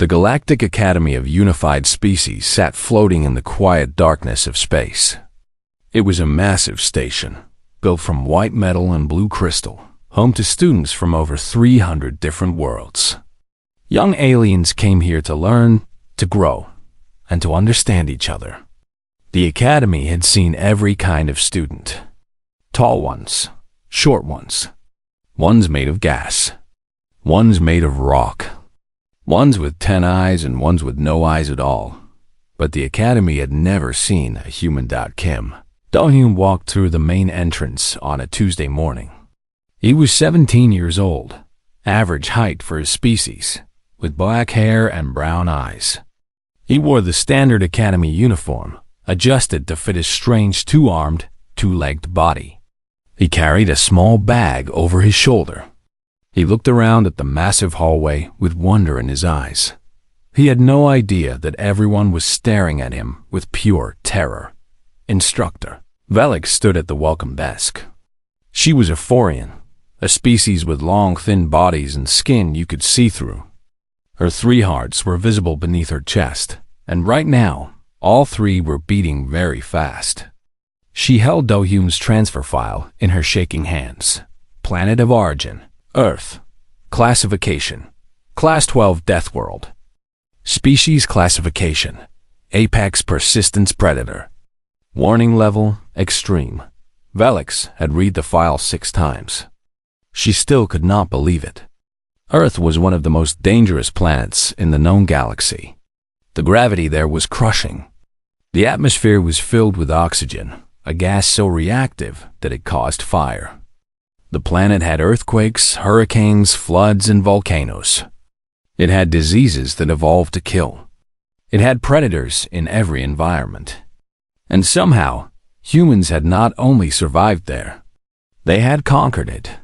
The Galactic Academy of Unified Species sat floating in the quiet darkness of space. It was a massive station, built from white metal and blue crystal, home to students from over 300 different worlds. Young aliens came here to learn, to grow, and to understand each other. The Academy had seen every kind of student. Tall ones, short ones, ones made of gas, ones made of rock, ones with 10 eyes and ones with no eyes at all. But the Academy had never seen a human. Kim Do-hyun walked through the main entrance on a Tuesday morning. He was 17 years old, average height for his species, with black hair and brown eyes. He wore the standard Academy uniform, adjusted to fit his strange two-armed, two-legged body. He carried a small bag over his shoulder. He looked around at the massive hallway with wonder in his eyes. He had no idea that everyone was staring at him with pure terror. Instructor Velik stood at the welcome desk. She was a Phorian, a species with long, thin bodies and skin you could see through. Her 3 hearts were visible beneath her chest, and right now, all 3 were beating very fast. She held Do-hyun's transfer file in her shaking hands. Planet of origin, Earth. Classification, Class 12 Death World. Species classification, Apex Persistence Predator. Warning level, Extreme. Velik had read the file 6 times. She still could not believe it. Earth was one of the most dangerous planets in the known galaxy. The gravity there was crushing. The atmosphere was filled with oxygen, a gas so reactive that it caused fire. The planet had earthquakes, hurricanes, floods, and volcanoes. It had diseases that evolved to kill. It had predators in every environment. And somehow, humans had not only survived there, they had conquered it.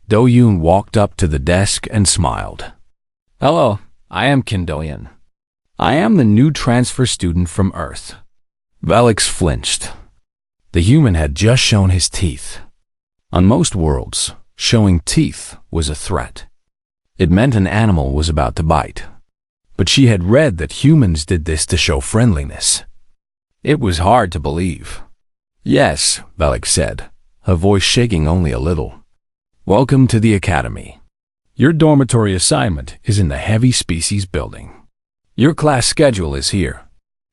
Do-hyun walked up to the desk and smiled. "Hello, I am Kim Do-hyun. I am the new transfer student from Earth." Velik flinched. The human had just shown his teeth. On most worlds, showing teeth was a threat. It meant an animal was about to bite. But she had read that humans did this to show friendliness. It was hard to believe. "Yes," Velik said, her voice shaking only a little. "Welcome to the Academy. Your dormitory assignment is in the Heavy Species building. Your class schedule is here."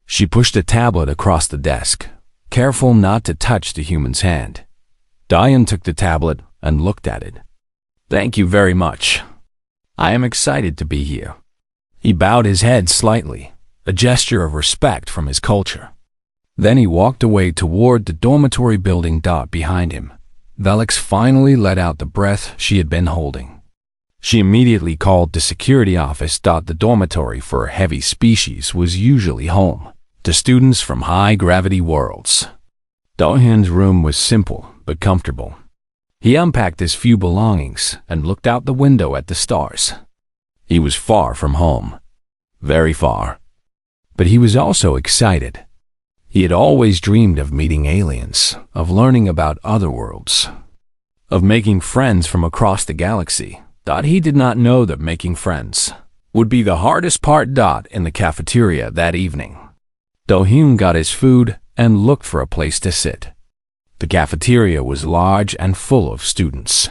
She pushed a tablet across the desk, careful not to touch the human's hand. Do-hyun took the tablet and looked at it. "Thank you very much. I am excited to be here." He bowed his head slightly, a gesture of respect from his culture. Then he walked away toward the dormitory building. Behind him, Velik finally let out the breath she had been holding. She immediately called the security office. The dormitory for Heavy Species was usually home to students from high-gravity worlds. Do-hyun's room was simple but comfortable. He unpacked his few belongings and looked out the window at the stars. He was far from home, very far. But he was also excited. He had always dreamed of meeting aliens, of learning about other worlds, of making friends from across the galaxy. He did not know that making friends would be the hardest part. In the cafeteria that evening, Do-hyun got his food and looked for a place to sit. The cafeteria was large and full of students.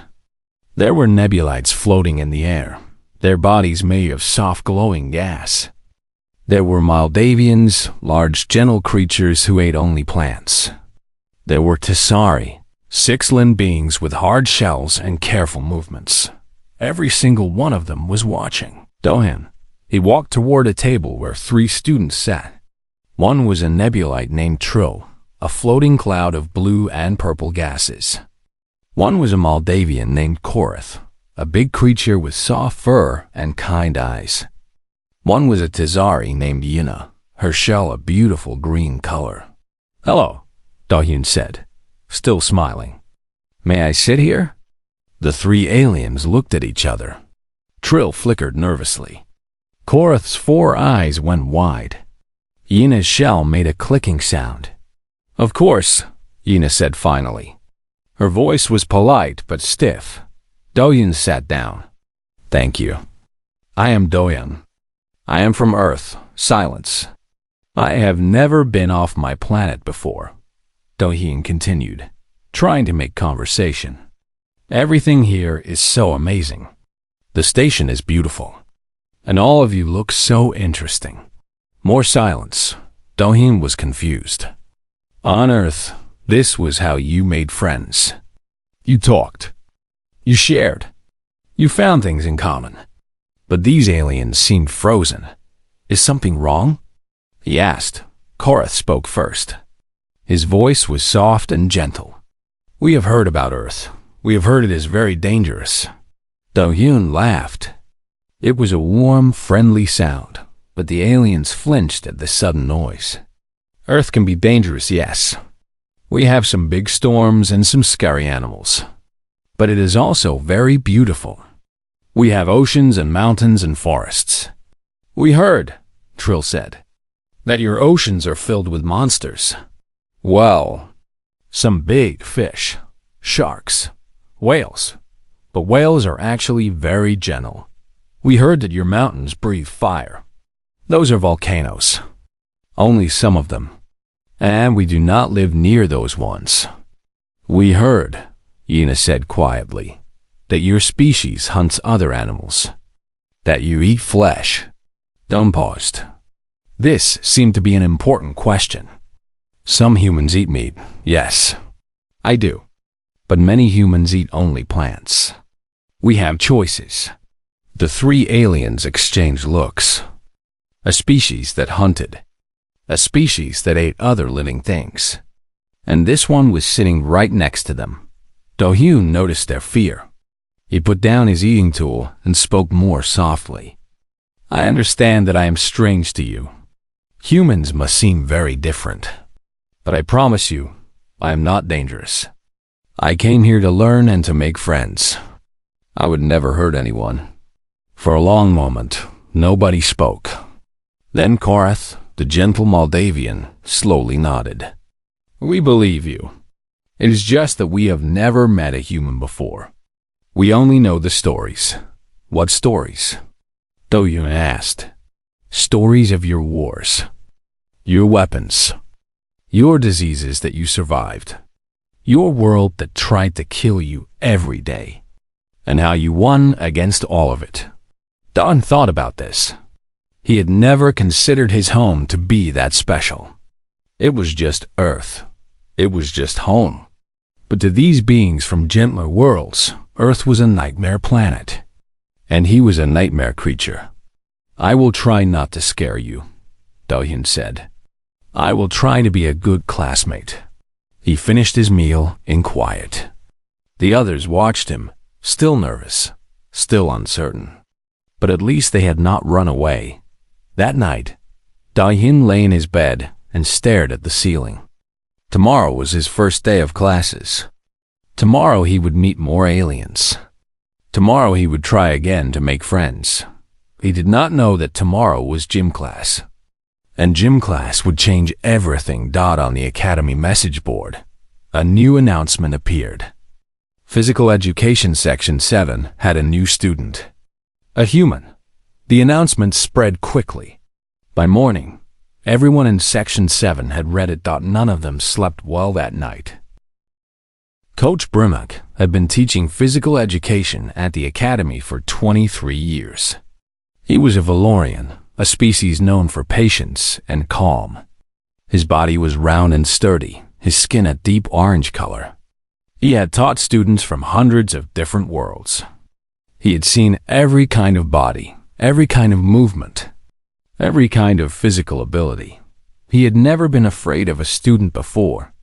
There were nebulites floating in the air, their bodies made of soft glowing gas. There were Maldavians, large gentle creatures who ate only plants. There were Tessari, 6-limbed beings with hard shells and careful movements. Every single one of them was watching Do-hyun. He walked toward a table where 3 students sat. One was a nebulite named Trill, a floating cloud of blue and purple gases. One was a Maldavian named Korath, a big creature with soft fur and kind eyes. One was a Tessari named Yina, her shell a beautiful green color. "Hello," Do-hyun said, still smiling. "May I sit here?" The 3 aliens looked at each other. Trill flickered nervously. Korath's 4 eyes went wide. Yina's shell made a clicking sound. "Of course," Yina said finally. Her voice was polite but stiff. Do-hyun sat down. "Thank you. I am Do-hyun." I am from Earth. Silence. I have never been off my planet before, Do-hyun continued, trying to make conversation. Everything here is so amazing. The station is beautiful. And all of you look so interesting. More silence. Do-hyun was confused. On Earth, this was how you made friends. You talked. You shared. You found things in common. But these aliens seemed frozen. Is something wrong? He asked. Korath spoke first. His voice was soft and gentle. We have heard about Earth. We have heard it is very dangerous. Do-hyun laughed. It was a warm, friendly sound, but the aliens flinched at the sudden noise. Earth can be dangerous, yes. We have some big storms and some scary animals. But it is also very beautiful. We have oceans and mountains and forests. We heard, Trill said, that your oceans are filled with monsters. Well, some big fish, sharks, whales. But whales are actually very gentle. We heard that your mountains breathe fire. Those are volcanoes. Only some of them. And we do not live near those ones. We heard, Yina said quietly, that your species hunts other animals. That you eat flesh. Dom paused. This seemed to be an important question. Some humans eat meat, yes. I do. But many humans eat only plants. We have choices. The three aliens exchanged looks. A species that hunted. A species that ate other living things. And this one was sitting right next to them. Do-hyun noticed their fear. He put down his eating tool and spoke more softly. I understand that I am strange to you. Humans must seem very different. But I promise you, I am not dangerous. I came here to learn and to make friends. I would never hurt anyone. For a long moment, nobody spoke. Then Korath, the gentle Moldavian, slowly nodded. We believe you. It is just that we have never met a human before. We only know the stories. What stories? Do-hyun asked. Stories of your wars. Your weapons. Your diseases that you survived. Your world that tried to kill you every day. And how you won against all of it. Don thought about this. He had never considered his home to be that special. It was just Earth. It was just home. But to these beings from gentler worlds, Earth was a nightmare planet. And he was a nightmare creature. I will try not to scare you, Do-hyun said. I will try to be a good classmate. He finished his meal in quiet. The others watched him, still nervous, still uncertain. But at least they had not run away. That night, Do-hyun lay in his bed and stared at the ceiling. Tomorrow was his first day of classes. Tomorrow he would meet more aliens. Tomorrow he would try again to make friends. He did not know that tomorrow was gym class. And gym class would change everything. On the academy message board, a new announcement appeared. Physical Education Section 7 had a new student. A human. The announcement spread quickly. By morning, everyone in Section 7 had read it. None of them slept well that night. Coach Brimmock had been teaching physical education at the academy for 23 years. He was a Valorian, a species known for patience and calm. His body was round and sturdy, his skin a deep orange color. He had taught students from hundreds of different worlds. He had seen every kind of body, every kind of movement, every kind of physical ability. He had never been afraid of a student before.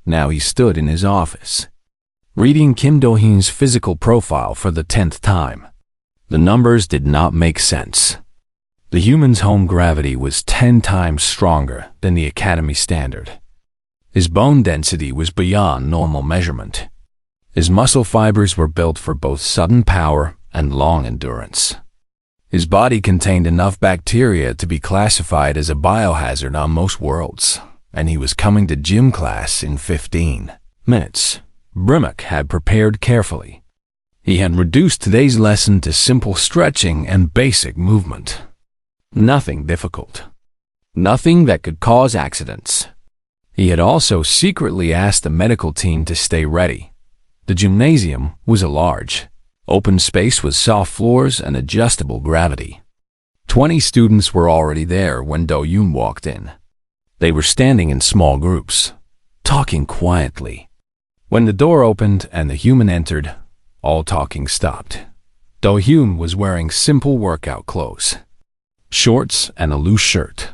Now he stood in his office, reading Kim Do-hyun's physical profile for the 10th time. The numbers did not make sense. The human's home gravity was 10 times stronger than the academy standard. His bone density was beyond normal measurement. His muscle fibers were built for both sudden power and long endurance. His body contained enough bacteria to be classified as a biohazard on most worlds, and he was coming to gym class in 15 minutes. Brimmock had prepared carefully. He had reduced today's lesson to simple stretching and basic movement. Nothing difficult. Nothing that could cause accidents. He had also secretly asked the medical team to stay ready. The gymnasium was a large, open space with soft floors and adjustable gravity. 20 students were already there when Do-yoon walked in. They were standing in small groups, talking quietly. When the door opened and the human entered, all talking stopped. Do-yoon was wearing simple workout clothes, shorts and a loose shirt.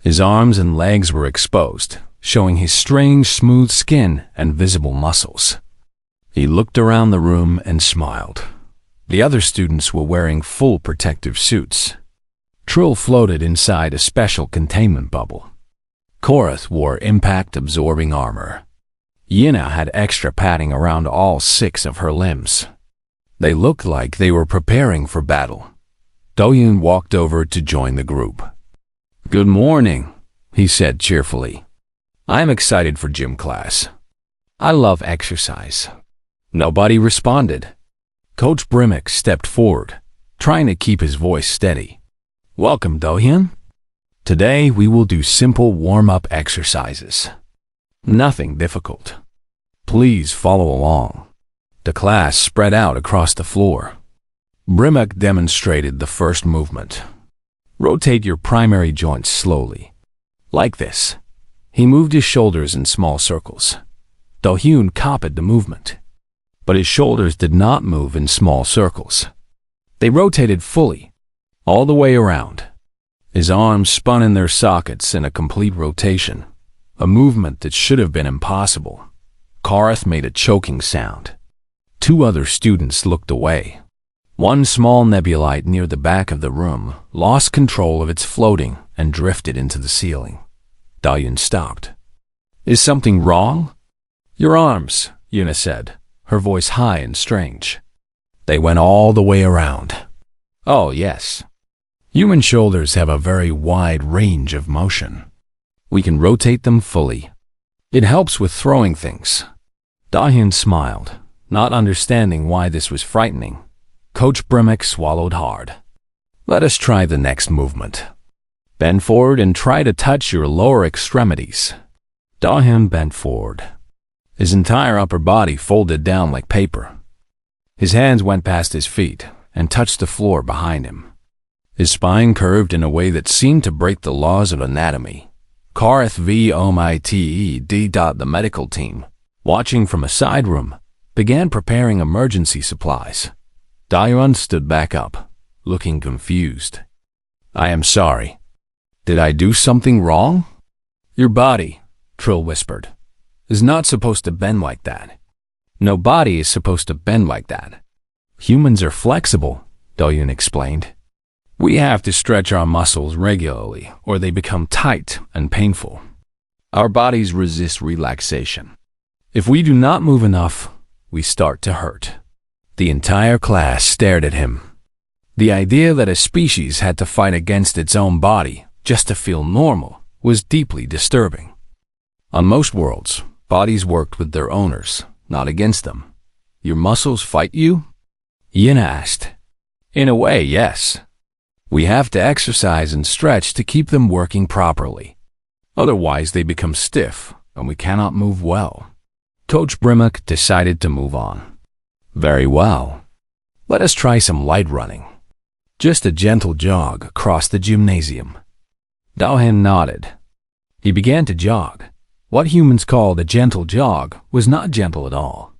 His arms and legs were exposed, showing his strange, smooth skin and visible muscles. He looked around the room and smiled. The other students were wearing full protective suits. Trill floated inside a special containment bubble. Korath wore impact-absorbing armor. Yina had extra padding around all 6 of her limbs. They looked like they were preparing for battle. Do-yoon walked over to join the group. "Good morning," he said cheerfully. "I'm excited for gym class. I love exercise." Nobody responded. Coach Brimmick stepped forward, trying to keep his voice steady. "Welcome, Do-hyun. Today we will do simple warm-up exercises. Nothing difficult. Please follow along." The class spread out across the floor. Brimmick demonstrated the first movement. Rotate your primary joints slowly. Like this. He moved his shoulders in small circles. Do-hyun copied the movement. But his shoulders did not move in small circles. They rotated fully, all the way around. His arms spun in their sockets in a complete rotation, a movement that should have been impossible. Korath made a choking sound. 2 other students looked away. One small nebulite near the back of the room lost control of its floating and drifted into the ceiling. Do-hyun stopped. "Is something wrong?" "Your arms," Yuna said, her voice high and strange. They went all the way around. "Oh, yes. Human shoulders have a very wide range of motion. We can rotate them fully. It helps with throwing things." Do-hyun smiled, not understanding why this was frightening. Coach Brimmick swallowed hard. "Let us try the next movement. Bend forward and try to touch your lower extremities." Do-hyun bent forward. His entire upper body folded down like paper. His hands went past his feet and touched the floor behind him. His spine curved in a way that seemed to break the laws of anatomy. Korath VOMITED. The medical team, watching from a side room, began preparing emergency supplies. Do-hyun stood back up, looking confused. "I am sorry. Did I do something wrong?" "Your body," Trill whispered, "is not supposed to bend like that. No body is supposed to bend like that. Humans are flexible," Do-hyun explained. "We have to stretch our muscles regularly or they become tight and painful. Our bodies resist relaxation. If we do not move enough, we start to hurt." The entire class stared at him. The idea that a species had to fight against its own body just to feel normal was deeply disturbing. On most worlds, bodies worked with their owners, not against them. "Your muscles fight you?" Yina asked. "In a way, yes. We have to exercise and stretch to keep them working properly. Otherwise, they become stiff and we cannot move well." Coach Brimmick decided to move on. "Very well. Let us try some light running. Just a gentle jog across the gymnasium." Do-hyun nodded. He began to jog. What humans called a gentle jog was not gentle at all.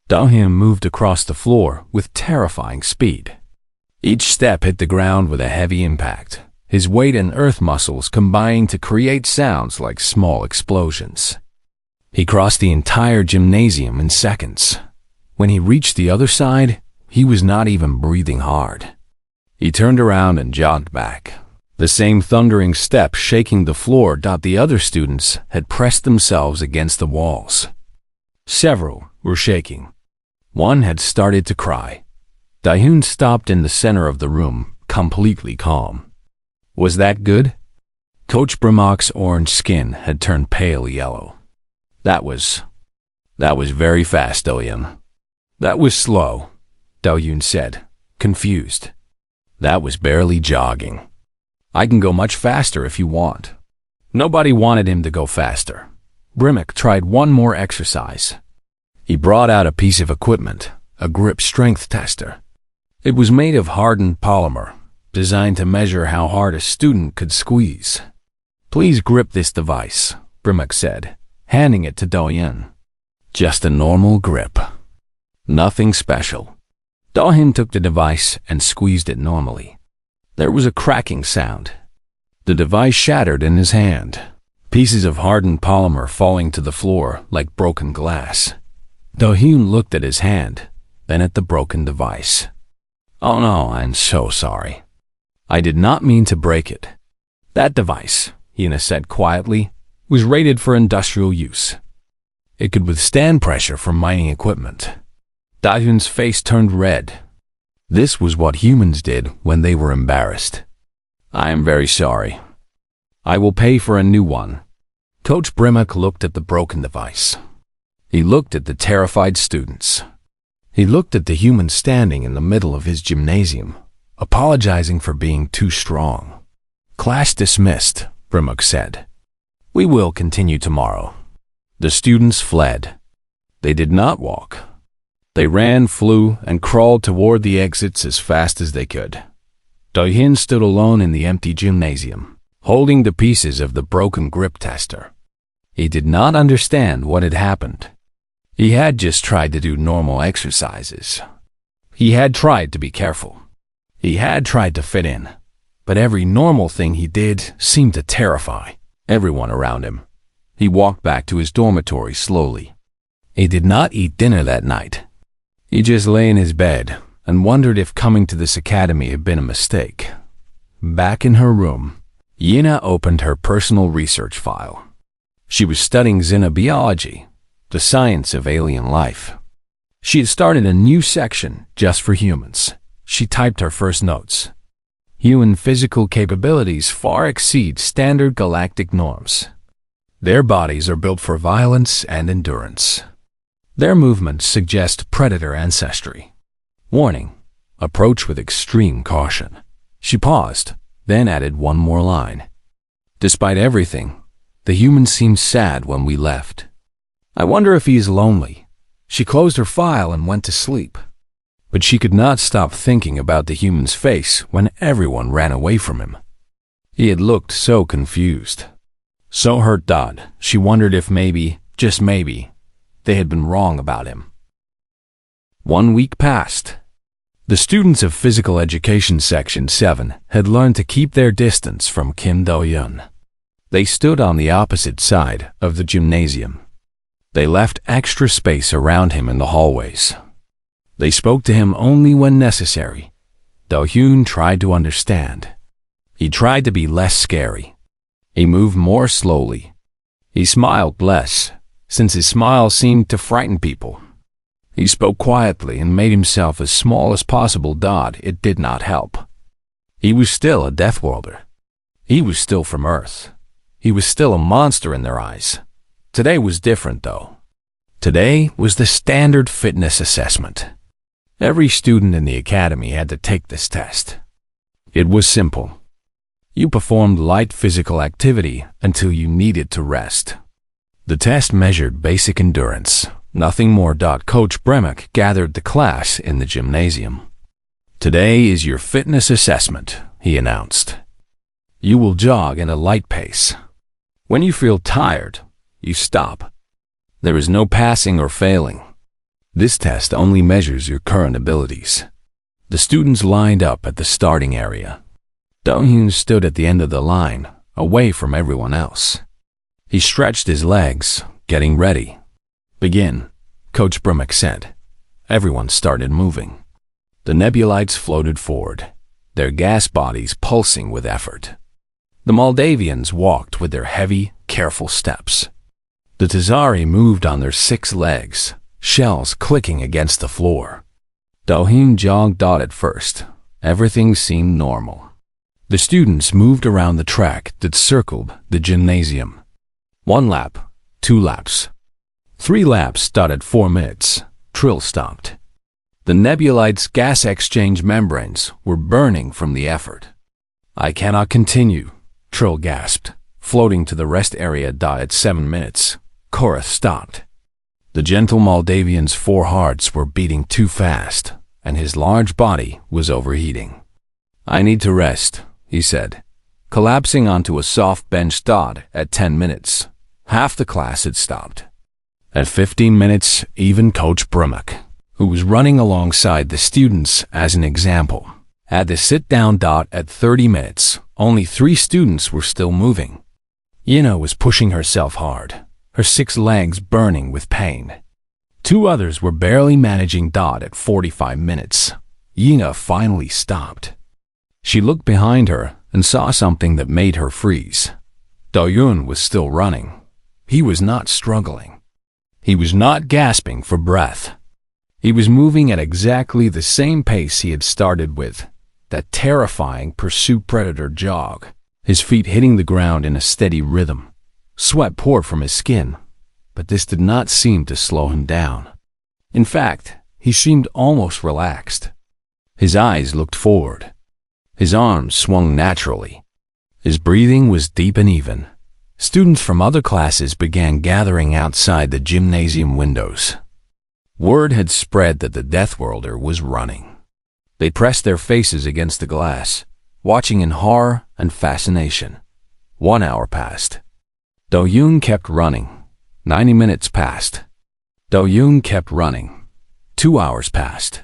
Do-hyun moved across the floor with terrifying speed. Each step hit the ground with a heavy impact, his weight and earth muscles combining to create sounds like small explosions. He crossed the entire gymnasium in seconds. When he reached the other side, he was not even breathing hard. He turned around and jogged back, the same thundering step shaking the floor. The other students had pressed themselves against the walls. Several were shaking. One had started to cry. Do-hyun stopped in the center of the room, completely calm. "Was that good?" Coach Brimmock's orange skin had turned pale yellow. That was very fast, Do-hyun." "That was slow," Do-hyun said, confused. "That was barely jogging." I can go much faster if you want. Nobody wanted him to go faster. Brimmock tried one more exercise. He brought out a piece of equipment, a grip strength tester. It was made of hardened polymer, designed to measure how hard a student could squeeze. Please grip this device, Brimmock said, handing it to Do-hyun. Just a normal grip. Nothing special. Do-hyun took the device and squeezed it normally. There was a cracking sound. The device shattered in his hand, pieces of hardened polymer falling to the floor like broken glass. Do-hyun looked at his hand, then at the broken device. Oh no, I'm so sorry. I did not mean to break it. That device, Hyuna said quietly, was rated for industrial use. It could withstand pressure from mining equipment. Do-hyun's face turned red. This was what humans did when they were embarrassed. I am very sorry. I will pay for a new one. Coach Brimmock looked at the broken device. He looked at the terrified students. He looked at the human standing in the middle of his gymnasium, apologizing for being too strong. Class dismissed, Brimmock said. We will continue tomorrow. The students fled. They did not walk. They ran, flew, and crawled toward the exits as fast as they could. Do-hyun stood alone in the empty gymnasium, holding the pieces of the broken grip tester. He did not understand what had happened. He had just tried to do normal exercises. He had tried to be careful. He had tried to fit in. But every normal thing he did seemed to terrify everyone around him. He walked back to his dormitory slowly. He did not eat dinner that night. He just lay in his bed and wondered if coming to this academy had been a mistake. Back in her room, Hyuna opened her personal research file. She was studying xenobiology, the science of alien life. She had started a new section just for humans. She typed her first notes. Human physical capabilities far exceed standard galactic norms. Their bodies are built for violence and endurance. Their movements suggest predator ancestry. Warning, approach with extreme caution. She paused, then added one more line. Despite everything, the human seemed sad when we left. I wonder if he is lonely. She closed her file and went to sleep. But she could not stop thinking about the human's face when everyone ran away from him. He had looked so confused. So hurt that she wondered if maybe, just maybe, they had been wrong about him. 1 week passed. The students of Physical Education Section 7 had learned to keep their distance from Kim Do-hyun. They stood on the opposite side of the gymnasium. They left extra space around him in the hallways. They spoke to him only when necessary. Do-hyun tried to understand. He tried to be less scary. He moved more slowly. He smiled less, since his smile seemed to frighten people. He spoke quietly and made himself as small as possible. It did not help. He was still a Death Worlder. He was still from Earth. He was still a monster in their eyes. Today was different, though. Today was the standard fitness assessment. Every student in the academy had to take this test. It was simple. You performed light physical activity until you needed to rest. The test measured basic endurance, nothing more. Coach Brimmock gathered the class in the gymnasium. Today is your fitness assessment, he announced. You will jog at a light pace. When you feel tired, you stop. There is no passing or failing. This test only measures your current abilities. The students lined up at the starting area. Do-hyun stood at the end of the line, away from everyone else. He stretched his legs, getting ready. Begin, Coach Brimmock said. Everyone started moving. The nebulites floated forward, their gas bodies pulsing with effort. The Moldavians walked with their heavy, careful steps. The Tazari moved on their 6 legs, shells clicking against the floor. Do-hyun jogged at first. Everything seemed normal. The students moved around the track that circled the gymnasium. 1 lap, 2 laps. 3 laps. At 4 minutes, Trill stopped. The nebulites' gas exchange membranes were burning from the effort. I cannot continue, Trill gasped, floating to the rest area. At 7 minutes, Korath stopped. The gentle Moldavian's 4 hearts were beating too fast, and his large body was overheating. I need to rest, he said, collapsing onto a soft bench. At 10 minutes, half the class had stopped. At 15 minutes, even Coach Brumac, who was running alongside the students as an example, had to sit down. At 30 minutes, only 3 students were still moving. Yina was pushing herself hard, her 6 legs burning with pain. 2 others were barely managing. At 45 minutes, Yina finally stopped. She looked behind her and saw something that made her freeze. Doyun was still running. He was not struggling. He was not gasping for breath. He was moving at exactly the same pace he had started with, that terrifying pursuit predator jog, his feet hitting the ground in a steady rhythm. Sweat poured from his skin, but this did not seem to slow him down. In fact, he seemed almost relaxed. His eyes looked forward. His arms swung naturally. His breathing was deep and even. Students from other classes began gathering outside the gymnasium windows. Word had spread that the Death Worlder was running. They pressed their faces against the glass, watching in horror and fascination. 1 hour passed. Do-yoon kept running. 90 minutes passed. Do-yoon kept running. 2 hours passed.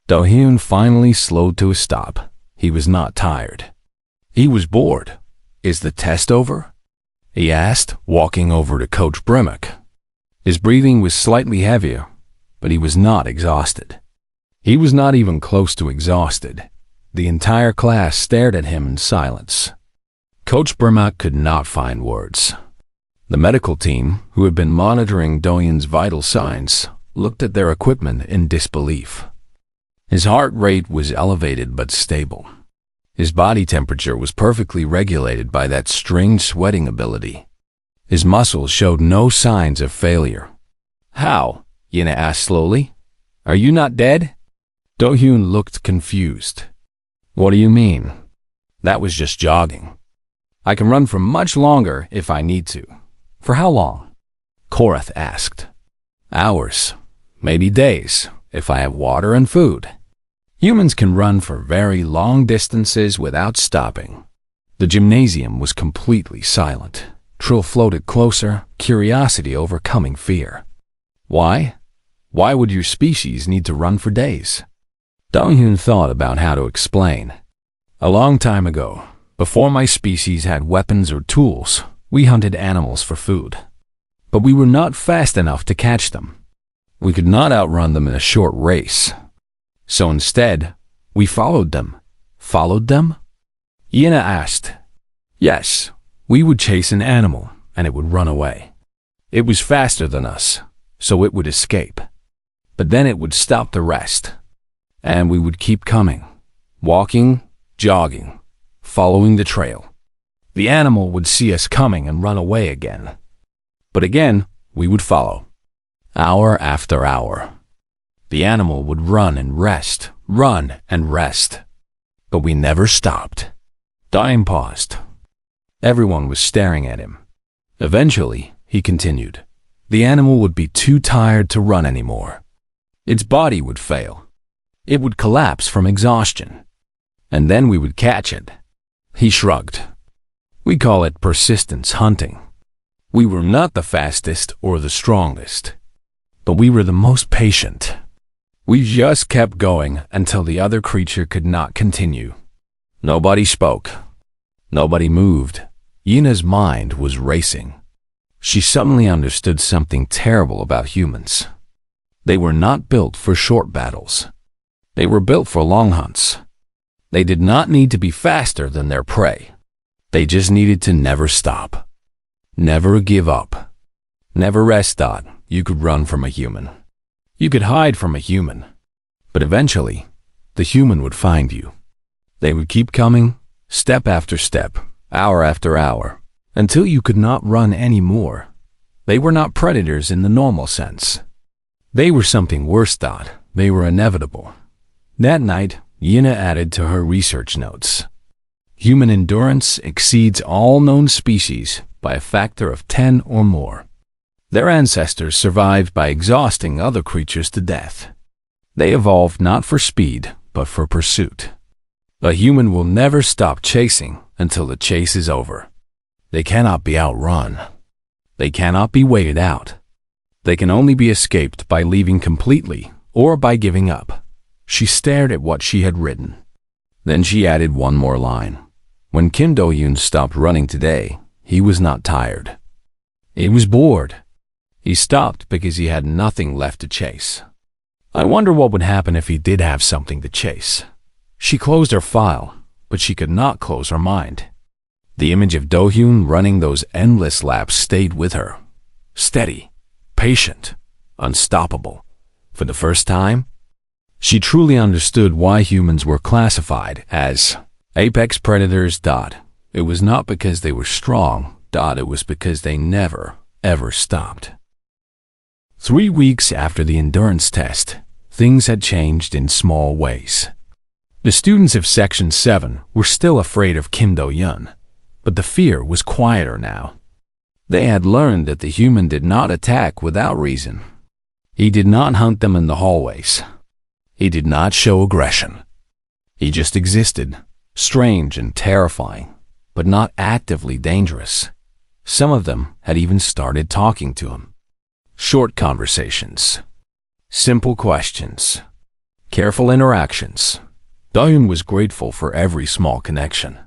Do-hyun finally slowed to a stop. He was not tired. He was bored. Is the test over? He asked, walking over to Coach Brumac. His breathing was slightly heavier, but he was not exhausted. He was not even close to exhausted. The entire class stared at him in silence. Coach Brumac could not find words. The medical team, who had been monitoring Doyun's vital signs, looked at their equipment in disbelief. His heart rate was elevated but stable. His body temperature was perfectly regulated by that strange sweating ability. His muscles showed no signs of failure. How? Yina asked slowly. Are you not dead? Do-hyun looked confused. What do you mean? That was just jogging. I can run for much longer if I need to. For how long? Korath asked. Hours, maybe days, if I have water and food. Humans can run for very long distances without stopping. The gymnasium was completely silent. Trill floated closer, curiosity overcoming fear. Why? Why would your species need to run for days? Do-hyun thought about how to explain. A long time ago, before my species had weapons or tools, we hunted animals for food. But we were not fast enough to catch them. We could not outrun them in a short race. So instead, we followed them. Followed them? Yina asked. Yes, we would chase an animal, and it would run away. It was faster than us, so it would escape. But then it would stop the rest. And we would keep coming, walking, jogging, following the trail. The animal would see us coming and run away again. But again, we would follow. Hour after hour. The animal would run and rest, run and rest. But we never stopped. Daim paused. Everyone was staring at him. Eventually, he continued, the animal would be too tired to run anymore. Its body would fail. It would collapse from exhaustion. And then we would catch it. He shrugged. We call it persistence hunting. We were not the fastest or the strongest, but we were the most patient. We just kept going until the other creature could not continue. Nobody spoke. Nobody moved. Yina's mind was racing. She suddenly understood something terrible about humans. They were not built for short battles. They were built for long hunts. They did not need to be faster than their prey. They just needed to never stop. Never give up. Never rest. You could run from a human. You could hide from a human. But eventually, the human would find you. They would keep coming, step after step, hour after hour, until you could not run anymore. They were not predators in the normal sense. They were something worse. They were inevitable. That night, Yina added to her research notes. Human endurance exceeds all known species by a factor of 10 or more. Their ancestors survived by exhausting other creatures to death. They evolved not for speed, but for pursuit. A human will never stop chasing until the chase is over. They cannot be outrun. They cannot be waited out. They can only be escaped by leaving completely or by giving up. She stared at what she had written. Then she added one more line. When Kim Do-yoon stopped running today, he was not tired. He was bored. He stopped because he had nothing left to chase. I wonder what would happen if he did have something to chase. She closed her file, but she could not close her mind. The image of Do-hyun running those endless laps stayed with her. Steady, patient, unstoppable. For the first time, she truly understood why humans were classified as apex predators. It was not because they were strong. It was because they never, ever stopped. 3 weeks after the endurance test, things had changed in small ways. The students of Section 7 were still afraid of Kim Do-yeon, but the fear was quieter now. They had learned that the human did not attack without reason. He did not hunt them in the hallways. He did not show aggression. He just existed, strange and terrifying, but not actively dangerous. Some of them had even started talking to him. Short conversations, simple questions, careful interactions. Do-hyun was grateful for every small connection.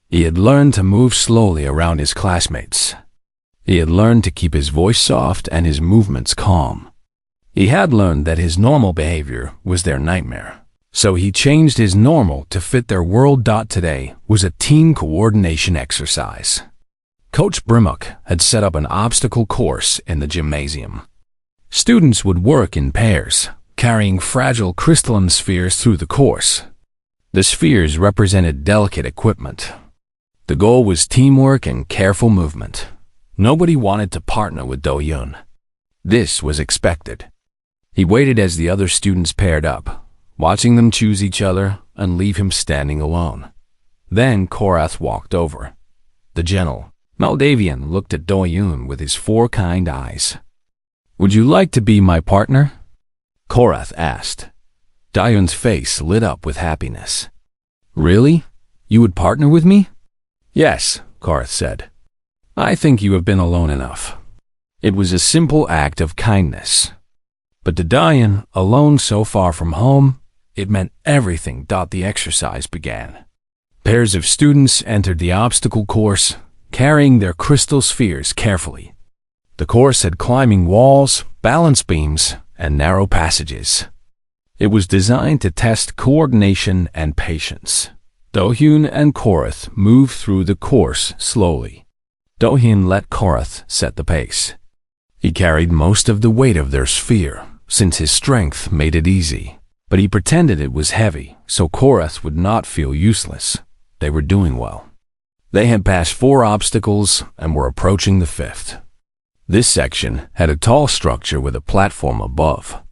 He had learned to move slowly around his classmates. He had learned to keep his voice soft and his movements calm. He had learned that his normal behavior was their nightmare. So he changed his normal to fit their world. Today was a team coordination exercise. Coach Brimuk had set up an obstacle course in the gymnasium. Students would work in pairs, carrying fragile crystalline spheres through the course. The spheres represented delicate equipment. The goal was teamwork and careful movement. Nobody wanted to partner with Do-hyun. This was expected. He waited as the other students paired up, watching them choose each other and leave him standing alone. Then Korath walked over. The gentle Moldavian looked at Do-hyun with his 4 kind eyes. "Would you like to be my partner?" Korath asked. Do-hyun's face lit up with happiness. "Really? You would partner with me?" "Yes," Korath said. "I think you have been alone enough." It was a simple act of kindness. But to Do-hyun, alone so far from home, it meant everything. The exercise began. Pairs of students entered the obstacle course, carrying their crystal spheres carefully. The course had climbing walls, balance beams, and narrow passages. It was designed to test coordination and patience. Do-hyun and Korath moved through the course slowly. Do-hyun let Korath set the pace. He carried most of the weight of their sphere, since his strength made it easy. But he pretended it was heavy, so Korath would not feel useless. They were doing well. They had passed 4 obstacles and were approaching the 5th. This section had a tall structure with a platform above.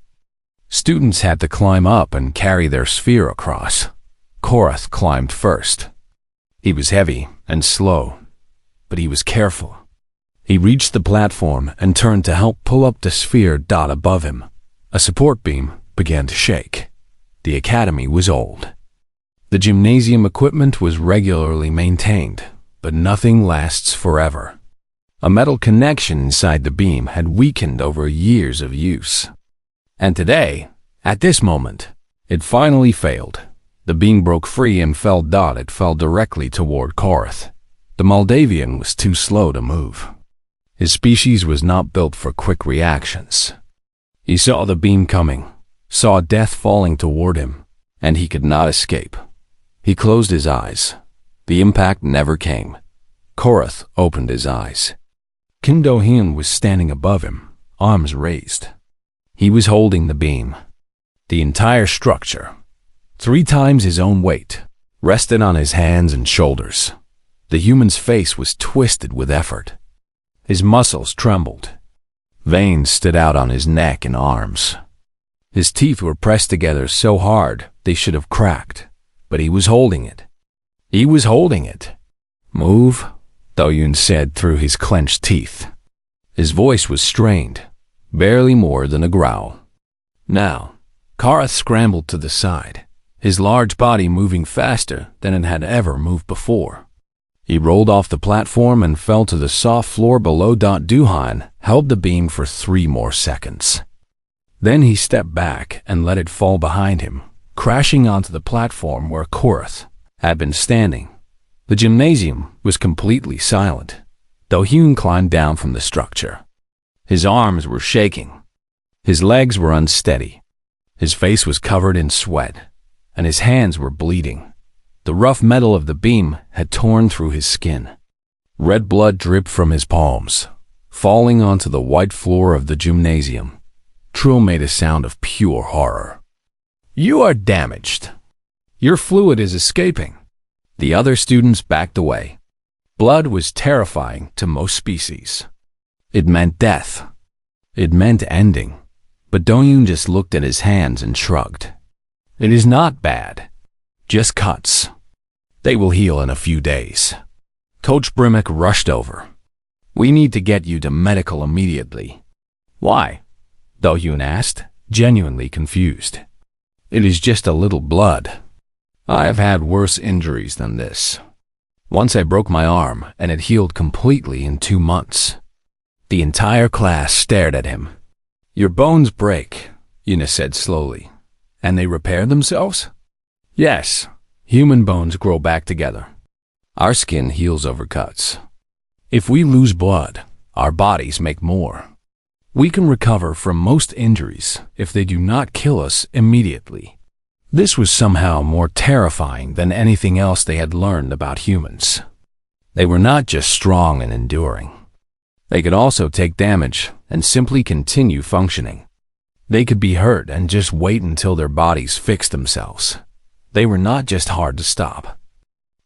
Students had to climb up and carry their sphere across. Korath climbed first. He was heavy and slow, but he was careful. He reached the platform and turned to help pull up the sphere. Above him, a support beam began to shake. The academy was old. The gymnasium equipment was regularly maintained, but nothing lasts forever. A metal connection inside the beam had weakened over years of use. And today, at this moment, it finally failed. The beam broke free and fell. It fell directly toward Korath. The Moldavian was too slow to move. His species was not built for quick reactions. He saw the beam coming, saw death falling toward him, and he could not escape. He closed his eyes. The impact never came. Korath opened his eyes. Kim Do-hyun was standing above him, arms raised. He was holding the beam. The entire structure, 3 times his own weight, rested on his hands and shoulders. The human's face was twisted with effort. His muscles trembled. Veins stood out on his neck and arms. His teeth were pressed together so hard they should have cracked, but he was holding it. He was holding it. "Move," Do-yoon said through his clenched teeth. His voice was strained, barely more than a growl. Now, Kara scrambled to the side, his large body moving faster than it had ever moved before. He rolled off the platform and fell to the soft floor below. Do-hyun held the beam for 3 more seconds. Then he stepped back and let it fall behind him, crashing onto the platform where Korath had been standing. The gymnasium was completely silent. Do-hyun climbed down from the structure. His arms were shaking. His legs were unsteady. His face was covered in sweat, and his hands were bleeding. The rough metal of the beam had torn through his skin. Red blood dripped from his palms, falling onto the white floor of the gymnasium. Trill made a sound of pure horror. "You are damaged. Your fluid is escaping." The other students backed away. Blood was terrifying to most species. It meant death. It meant ending. But Do-yoon just looked at his hands and shrugged. "It is not bad. Just cuts. They will heal in a few days." Coach Brimmick rushed over. "We need to get you to medical immediately." "Why?" Do-yoon asked, genuinely confused. "It is just a little blood. I have had worse injuries than this. Once I broke my arm, and it healed completely in 2 months." The entire class stared at him. "Your bones break," Yuna said slowly. "And they repair themselves?" "Yes, human bones grow back together. Our skin heals over cuts. If we lose blood, our bodies make more. We can recover from most injuries if they do not kill us immediately." This was somehow more terrifying than anything else they had learned about humans. They were not just strong and enduring. They could also take damage and simply continue functioning. They could be hurt and just wait until their bodies fixed themselves. They were not just hard to stop.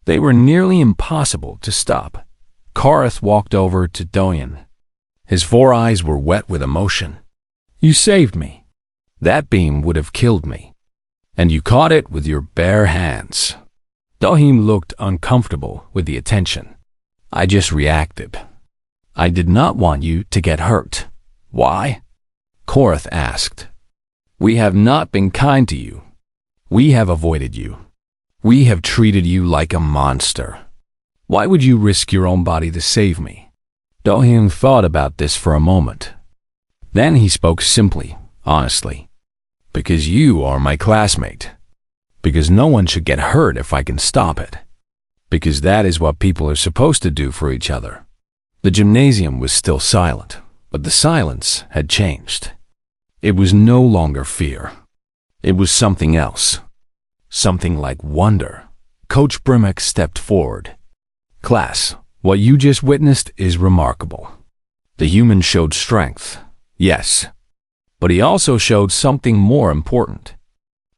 They were nearly impossible to stop. Korath walked over to Do-yoon. His 4 eyes were wet with emotion. "You saved me. That beam would have killed me. And you caught it with your bare hands." Do-hyun looked uncomfortable with the attention. "I just reacted. I did not want you to get hurt." "Why?" Korath asked. "We have not been kind to you. We have avoided you. We have treated you like a monster. Why would you risk your own body to save me?" Do-hyun thought about this for a moment. Then he spoke simply, honestly. "Because you are my classmate. Because no one should get hurt if I can stop it. Because that is what people are supposed to do for each other." The gymnasium was still silent, but the silence had changed. It was no longer fear. It was something else. Something like wonder. Coach Brimmick stepped forward. "Class, what you just witnessed is remarkable. The human showed strength, yes. But he also showed something more important.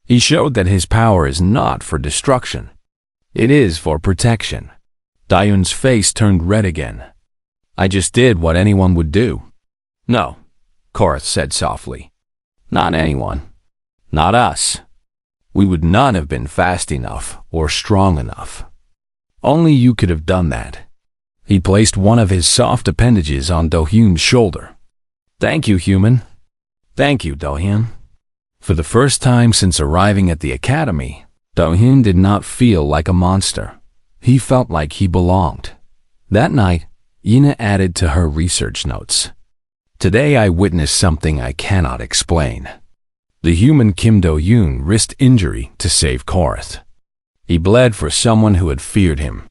He showed that his power is not for destruction. It is for protection." Do-yoon's face turned red again. "I just did what anyone would do." "No," Korath said softly. "Not anyone. Not us. We would not have been fast enough or strong enough. Only you could have done that." He placed one of his soft appendages on Do-hyun's shoulder. "Thank you, human. Thank you, Do-hyun." For the first time since arriving at the academy, Do-hyun did not feel like a monster. He felt like he belonged. That night, Yuna added to her research notes. "Today I witnessed something I cannot explain." The human Kim Do-yoon risked injury to save Korath. He bled for someone who had feared him.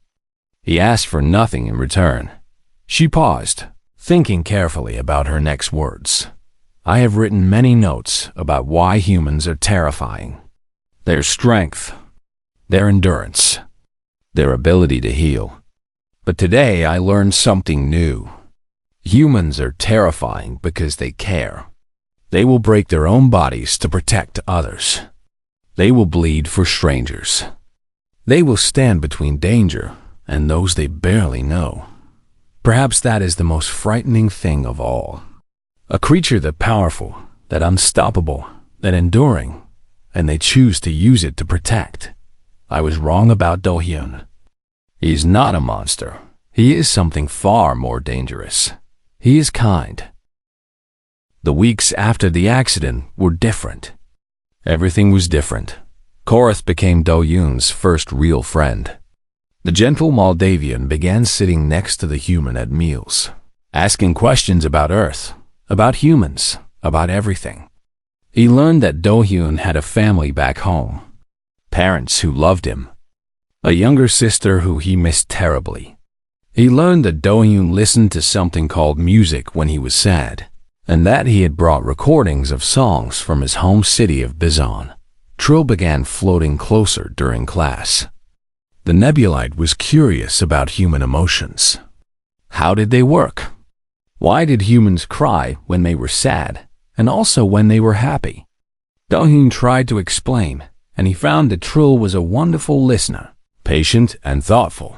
He asked for nothing in return. She paused, thinking carefully about her next words. "I have written many notes about why humans are terrifying. Their strength, their endurance, their ability to heal. But today I learned something new. Humans are terrifying because they care. They will break their own bodies to protect others. They will bleed for strangers. They will stand between danger and those they barely know. Perhaps that is the most frightening thing of all. A creature that powerful, that unstoppable, that enduring, and they choose to use it to protect." I was wrong about Do-hyun. He is not a monster. He is something far more dangerous. He is kind. The weeks after the accident were different. Everything was different. Korath became Do-Yoon's first real friend. The gentle Moldavian began sitting next to the human at meals, asking questions about Earth, about humans, about everything. He learned that Do-Yoon had a family back home, parents who loved him, a younger sister who he missed terribly. He learned that Do-Yoon listened to something called music when he was sad, and that he had brought recordings of songs from his home city of Bizon. Trill began floating closer during class. The nebulite was curious about human emotions. How did they work? Why did humans cry when they were sad, and also when they were happy? Do-Yoon tried to explain, and he found that Trill was a wonderful listener, patient and thoughtful.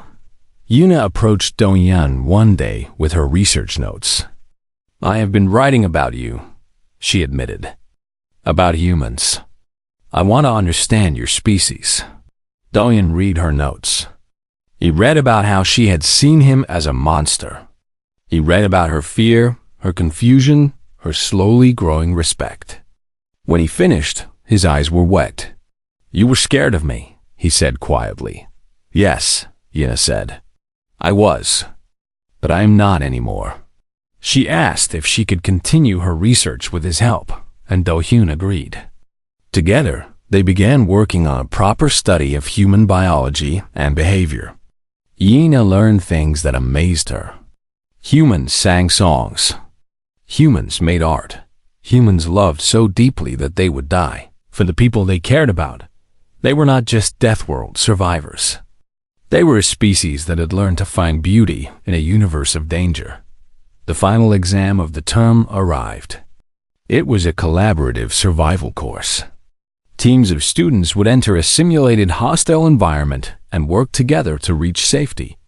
Yuna approached Do-Yoon one day with her research notes. "I have been writing about you," she admitted. "About humans. I want to understand your species." Do-Yoon read her notes. He read about how she had seen him as a monster. He read about her fear, her confusion, her slowly growing respect. When he finished, his eyes were wet. "You were scared of me," he said quietly. "Yes," Yuna said. "I was, but I am not anymore." She asked if she could continue her research with his help, and Do-Yoon agreed. Together, they began working on a proper study of human biology and behavior. Yuna learned things that amazed her. Humans sang songs. Humans made art. Humans loved so deeply that they would die for the people they cared about. They were not just Death World survivors. They were a species that had learned to find beauty in a universe of danger. The final exam of the term arrived. It was a collaborative survival course. Teams of students would enter a simulated hostile environment and work together to reach safety.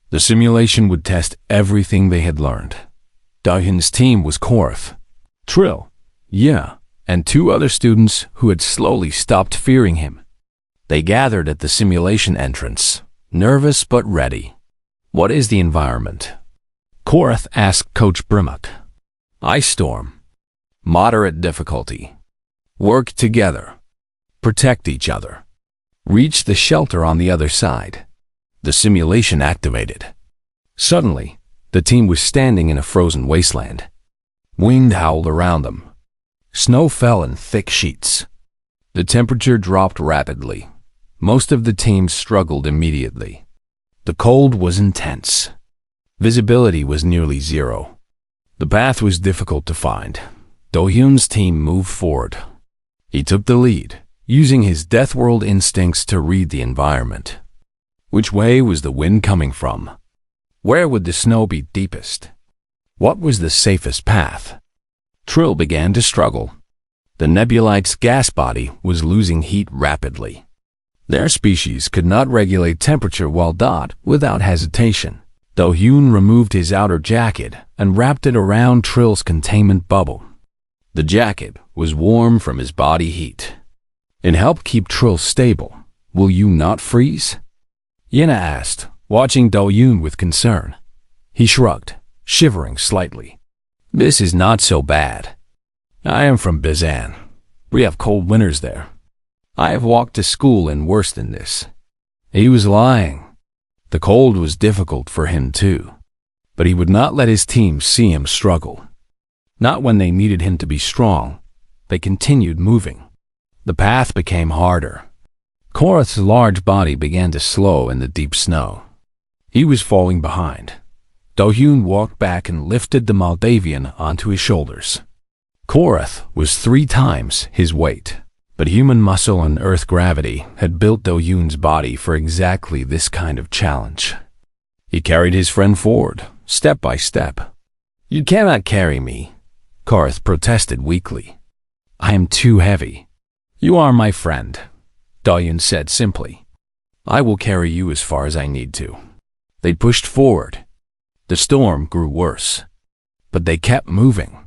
The simulation would test everything they had learned. Do-Yoon's team was Korath, Trill, Yuna, and 2 other students who had slowly stopped fearing him. They gathered at the simulation entrance, nervous but ready. "What is the environment?" Korath asked Coach Brimmock. "Ice storm. Moderate difficulty. Work together. Protect each other. Reach the shelter on the other side." The simulation activated. Suddenly, the team was standing in a frozen wasteland. Wind howled around them. Snow fell in thick sheets. The temperature dropped rapidly. Most of the team struggled immediately. The cold was intense. Visibility was nearly zero. The path was difficult to find. Do-Yoon's team moved forward. He took the lead, using his Death World instincts to read the environment. Which way was the wind coming from? Where would the snow be deepest? What was the safest path? Trill began to struggle. The nebulite's gas body was losing heat rapidly. Their species could not regulate temperature while Dot without hesitation. Do-Yoon removed his outer jacket and wrapped it around Trill's containment bubble. The jacket was warm from his body heat. It helped keep Trill stable. "Will you not freeze?" Yuna asked, watching Do-Yoon with concern. He shrugged, shivering slightly. "This is not so bad. I am from Bizan. We have cold winters there. I have walked to school in worse than this." He was lying. The cold was difficult for him too, but he would not let his team see him struggle. Not when they needed him to be strong. They continued moving. The path became harder. Korath's large body began to slow in the deep snow. He was falling behind. Do-Yoon walked back and lifted the Moldavian onto his shoulders. Korath was 3 times his weight, but human muscle and Earth gravity had built Do-Yoon's body for exactly this kind of challenge. He carried his friend forward, step by step. "You cannot carry me," Korath protested weakly. "I am too heavy." "You are my friend," Do-Yoon said simply. "I will carry you as far as I need to." They pushed forward. The storm grew worse, but they kept moving.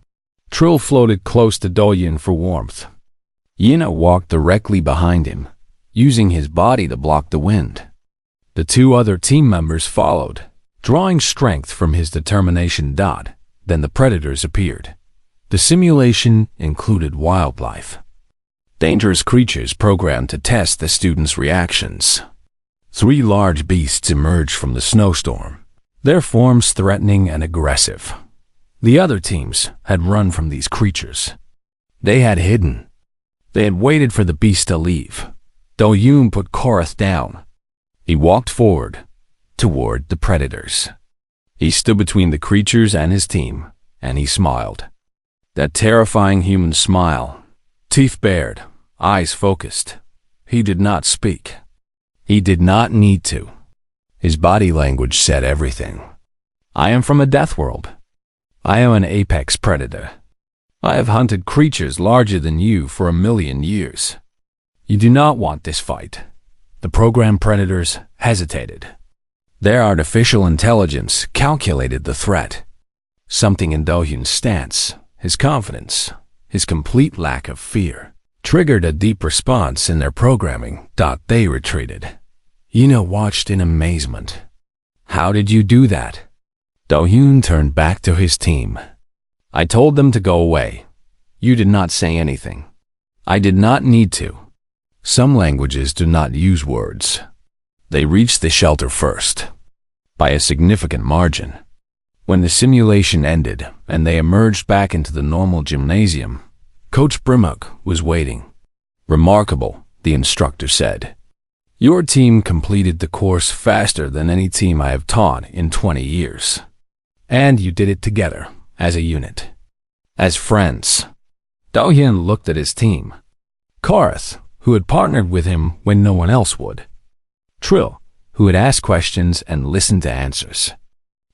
Trill floated close to Do-Yoon for warmth. Yuna walked directly behind him, using his body to block the wind. The two other team members followed, drawing strength from his determination. Then the predators appeared. The simulation included wildlife. Dangerous creatures programmed to test the students' reactions. 3 large beasts emerged from the snowstorm, their forms threatening and aggressive. The other teams had run from these creatures. They had hidden. They had waited for the beast to leave. Do-yoon put Korath down. He walked forward, toward the predators. He stood between the creatures and his team, and he smiled. That terrifying human smile, teeth bared, eyes focused. He did not speak. He did not need to. His body language said everything. I am from a death world. I am an apex predator. I have hunted creatures larger than you for 1,000,000 years. You do not want this fight. The program predators hesitated. Their artificial intelligence calculated the threat. Something in Do-hyun's stance, his confidence, his complete lack of fear, triggered a deep response in their programming. They retreated. Yuna watched in amazement. How did you do that? Do-hyun turned back to his team. I told them to go away. You did not say anything. I did not need to. Some languages do not use words. They reached the shelter first, by a significant margin. When the simulation ended and they emerged back into the normal gymnasium, Coach Brimuk was waiting. Remarkable, the instructor said. Your team completed the course faster than any team I have taught in 20 years. And you did it together, as a unit. As friends. Do-hyun looked at his team. Korath, who had partnered with him when no one else would. Trill, who had asked questions and listened to answers.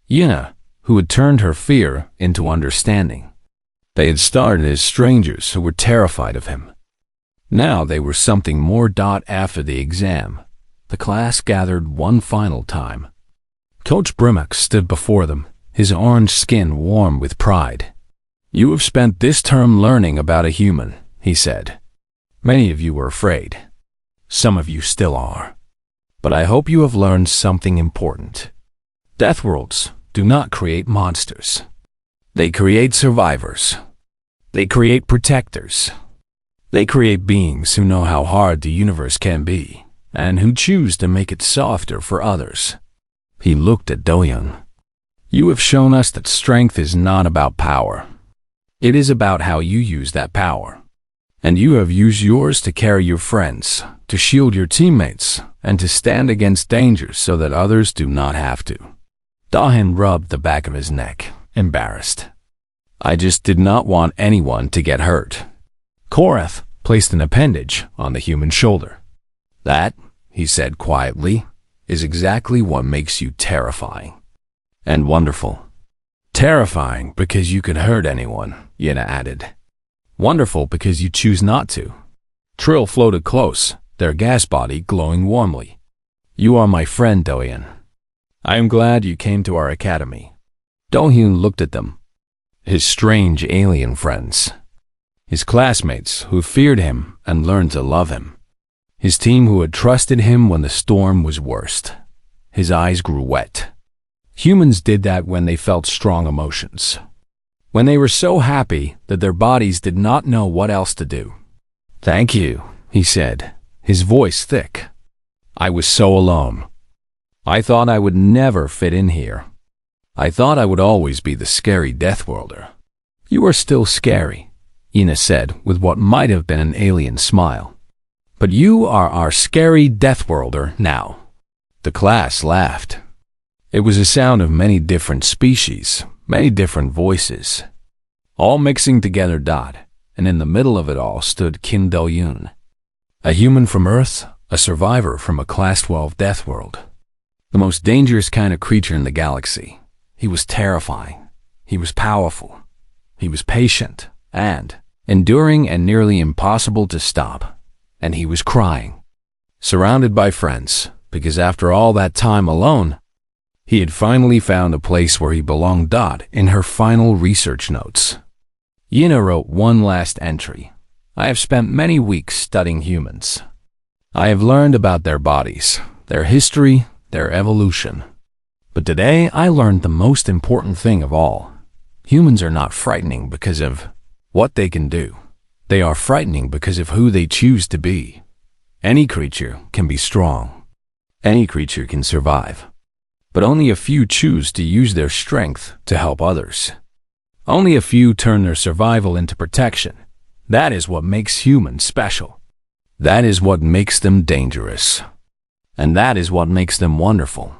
Yuna, who had turned her fear into understanding. They had started as strangers who were terrified of him. Now they were something more. After the exam, the class gathered one final time. Coach Brimuk stood before them, his orange skin warm with pride. You have spent this term learning about a human, he said. Many of you were afraid. Some of you still are. But I hope you have learned something important. Death worlds do not create monsters. They create survivors. They create protectors. They create beings who know how hard the universe can be, and who choose to make it softer for others. He looked at Do-hyun. You have shown us that strength is not about power. It is about how you use that power. And you have used yours to carry your friends, to shield your teammates, and to stand against dangers so that others do not have to. Do-hyun rubbed the back of his neck, embarrassed. I just did not want anyone to get hurt. Korath placed an appendage on the human shoulder. That, he said quietly, is exactly what makes you terrifying. And wonderful. Terrifying because you could hurt anyone, Yuna added. Wonderful because you choose not to. Trill floated close, their gas body glowing warmly. You are my friend, Do-hyun. I am glad you came to our academy. Do-hyun looked at them. His strange alien friends. His classmates who feared him and learned to love him. His team who had trusted him when the storm was worst. His eyes grew wet. Humans did that when they felt strong emotions. When they were so happy that their bodies did not know what else to do. Thank you, he said, his voice thick. I was so alone. I thought I would never fit in here. I thought I would always be the scary death worlder. You are still scary, Yuna said with what might have been an alien smile. But you are our scary death worlder now. The class laughed. It was a sound of many different species, many different voices, all mixing together. And in the middle of it all stood Kim Do-hyun, a human from Earth, a survivor from a Class 12 death world, the most dangerous kind of creature in the galaxy. He was terrifying. He was powerful. He was patient and enduring and nearly impossible to stop. And he was crying, surrounded by friends, because after all that time alone, he had finally found a place where he belonged. In her final research notes, Yuna wrote one last entry. I have spent many weeks studying humans. I have learned about their bodies, their history, their evolution. But today I learned the most important thing of all. Humans are not frightening because of what they can do. They are frightening because of who they choose to be. Any creature can be strong. Any creature can survive. But only a few choose to use their strength to help others. Only a few turn their survival into protection. That is what makes humans special. That is what makes them dangerous. And that is what makes them wonderful.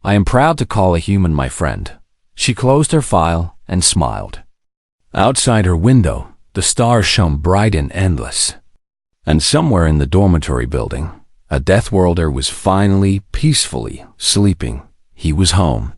I am proud to call a human my friend. She closed her file and smiled. Outside her window, the stars shone bright and endless. And somewhere in the dormitory building, a Death Worlder was finally, peacefully sleeping. He was home.